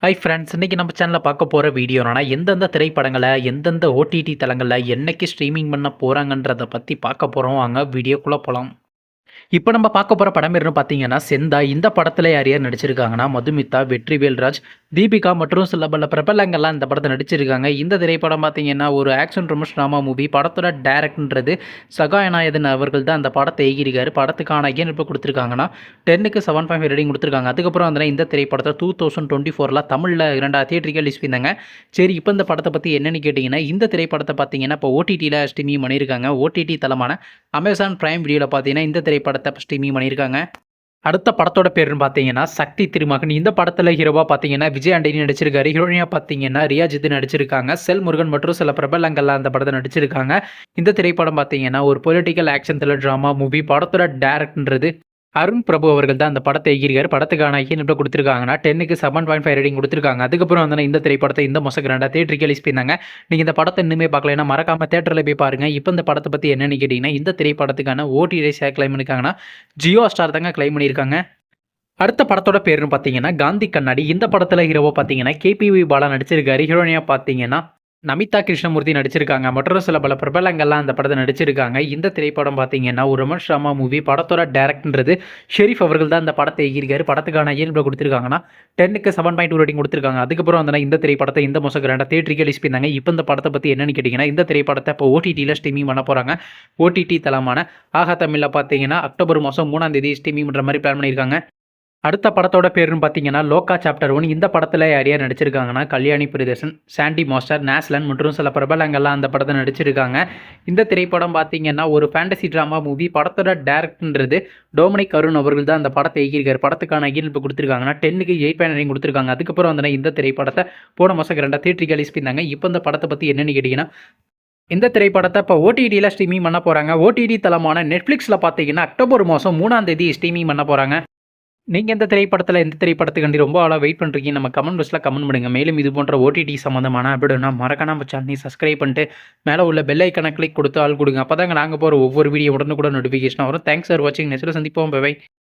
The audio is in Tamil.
ஹாய் ஃப்ரெண்ட்ஸ், இன்றைக்கி நம்ம சேனலில் பார்க்க போகிற வீடியோ என்னன்னா, எந்தெந்த திரைப்படங்களை எந்தெந்த ஓடிடி தளங்களில் என்னைக்கு ஸ்ட்ரீமிங் பண்ண போகிறாங்கன்றதை பற்றி பார்க்க போகிறோம். வாங்க வீடியோக்குள்ளே போகலாம். இப்போ நம்ம பார்க்க போகிற படம் என்னன்னு பார்த்தீங்கன்னா செந்தாய். இந்த படத்தில் யார் யார் நடிச்சிருக்காங்கன்னா மதுமிதா, வெற்றிவேல்ராஜ், தீபிகா மற்றும் சில பல பிரபலங்கள்லாம் இந்த படத்தை நடிச்சிருக்காங்க. இந்த திரைப்படம் பார்த்தீங்கன்னா ஒரு ஆக்ஷன் ரொமன்ஸ் ட்ராமா மூவி. படத்தோட டேரக்டர்ன்றது சகாயநாயகன் அவர்கள் தான் அந்த படத்தை எழுதியிருக்காரு. படத்துக்கான இப்போ கொடுத்துருக்காங்கன்னா 10க்கு 7.5 ரேட்டிங் கொடுத்துருக்காங்க. அதுக்கப்புறம் வந்து இந்த திரைப்படத்தை 2024 தமிழில் 2 தியேட்டருக்கு ரிலீஸ் பண்ணியிருந்தாங்க. சரி, இப்போ இந்த படத்தை பற்றி என்னென்னு கேட்டிங்கன்னா, இந்த திரைப்படத்தை பார்த்தீங்கன்னா இப்போ ஓடிடியில் ஸ்ட்ரீமிங் பண்ணியிருக்காங்க. ஓடிடி தளமான அமேசான் பிரைம் வீடியோவில் பார்த்தீங்கன்னா இந்த திரைப்படத்தை ஸ்ட்ரீமிங் பண்ணியிருக்காங்க. அடுத்த படத்தோட பேருன்னு பார்த்தீங்கன்னா சக்தி திருமகன். இந்த படத்தில் ஹீரோவாக பார்த்தீங்கன்னா விஜய் ஆண்டனி நடிச்சிருக்காரு. ஹீரோயினாக பார்த்தீங்கன்னா ரியாஜித் நடிச்சிருக்காங்க. செல் முருகன் மற்றும் சில பிரபலங்கள்லாம் அந்த படத்தை நடிச்சிருக்காங்க. இந்த திரைப்படம் பார்த்தீங்கன்னா ஒரு political action thriller drama movie. படத்தோட டேரக்டர்ன்றது அருண் பிரபு அவர்கள் தான் அந்த படத்தை எழுதியிருக்காரு. படத்துக்கான இப்போ கொடுத்துருக்காங்கன்னா 10க்கு 7.5 ரேட்டிங் கொடுத்துருக்காங்க. அதுக்கப்புறம் வந்து இந்த திரைப்படத்தை இந்த மாதம் 2 தியேட்டருக்கு ரிலீஸ் பண்ணியிருந்தாங்க. நீங்கள் இந்த படத்தை இன்னுமே பார்க்கலைன்னா மறக்காம தேட்டரில் போய் பாருங்கள். இப்போ இந்த படத்தை பற்றி என்னென்னு கேட்டிங்கன்னா, இந்த திரைப்படத்துக்கான ஓடிடி கிளைம் பண்ணியிருக்காங்கன்னா ஜியோ ஸ்டார் தாங்க கிளைம் பண்ணியிருக்காங்க. அடுத்த படத்தோட பேருன்னு பார்த்தீங்கன்னா காந்தி கண்ணாடி. இந்த படத்தில் ஹீரோவாக பார்த்தீங்கன்னா கேபிவி பாலா நடிச்சிருக்காரு. ஹீரோயினாக பார்த்தீங்கன்னா நமிதா கிருஷ்ணமூர்த்தி நடிச்சிருக்காங்க. மற்றும் சில பல பிரபலங்கள்லாம் அந்த படத்தை நடிச்சிருக்காங்க. இந்த திரைப்படம் பார்த்தீங்கன்னா ஒரு ரொமன்ஸ் ட்ராமா மூவி. படத்தோட டேரக்டர்ன்றது ஷெரீஃப் அவர்கள் தான் இந்த படத்தை எழுதியிருக்காரு. படத்துக்கான இயல்பு கொடுத்துருக்காங்கன்னா 10க்கு 7.2 ரேட்டிங் கொடுத்துருக்காங்க. அதுக்கப்புறம் வந்து இந்த திரைப்படத்தை இந்த மாதம் 2 தியேட்டருக்கு ரிலீஸ் பண்ணியிருந்தாங்க. இப்போ இந்த படத்தை பற்றி என்னென்னு கேட்டிங்கன்னா, இந்த திரைப்படத்தை இப்போ ஓடிடியில் ஸ்ட்ரீமிங் பண்ண போகிறாங்க. ஓடிடி தளமான ஆஹா தமிழில் பார்த்தீங்கன்னா அக்டோபர் மாதம் 3ஆம் தேதி ஸ்ட்ரீமிங் பண்ணுற மாதிரி பிளான் பண்ணியிருக்காங்க. அடுத்த படத்தோட பேருன்னு பார்த்தீங்கன்னா லோகா சாப்டர் 1. இந்த படத்தில் யார் யார் நடிச்சிருக்காங்கன்னா கல்யாணி பிரியதர்ஷன், சாண்டி மாஸ்டர், நேஸ்லன் மற்றும் சில பிரபலங்கள்லாம் அந்த படத்தை நடிச்சிருக்காங்க. இந்த திரைப்படம் பார்த்தீங்கன்னா ஒரு ஃபேண்டசி ட்ராமா மூவி. படத்தோட டேரக்டர்ன்றது டொமினிக் அருண் அவர்கள் தான் அந்த படத்தை எழுதியிருக்காரு. படத்துக்கான இப்போ கொடுத்துருக்காங்கன்னா 10க்கு 8.9 ரேட்டிங் கொடுத்துருக்காங்க. அதுக்கப்புறம் வந்து இந்த திரைப்படத்தை போன மாதம் 2 தியேட்டருக்கு ரிலீஸ் பண்ணியிருந்தாங்க. இப்போ இந்த படத்தை பற்றி என்னென்னு கேட்டிங்கன்னா, இந்த திரைப்படத்தை இப்போ ஓடிடியில் ஸ்ட்ரீமிங் பண்ண போகிறாங்க. ஓடிடி தளமான நெட்ஃப்ளிக்ஸில் பார்த்தீங்கன்னா அக்டோபர் மாதம் 3ஆம் தேதி ஸ்ட்ரீமிங் பண்ண போகிறாங்க. நீங்கள் எந்த திரைப்படத்துக்காண்டி ரொம்ப ஆளாக வெயிட் பண்ணுறீங்க? நம்ம கமெண்ட் பாக்ஸில் கமெண்ட் பண்ணுங்கள். மேலும் இது போன்ற ஓடிடி சம்மந்தமான அப்படின்னா மறக்காம நம்ம சேனலை சப்ஸ்கிரைப் பண்ணிட்டு மேலே உள்ள பெல் ஐக்கனை கிளிக் கொடுத்து ஆள் கொடுங்க. அப்போ தாங்க நாங்கள் போகிற ஒவ்வொரு வீடியோ உடனுக்குடன் நோட்டிஃபிகேஷன் வரும். தேங்க்ஸ் ஃபார் வாட்சிங். நெக்ஸ்ட்டில் சந்திப்போம். பை.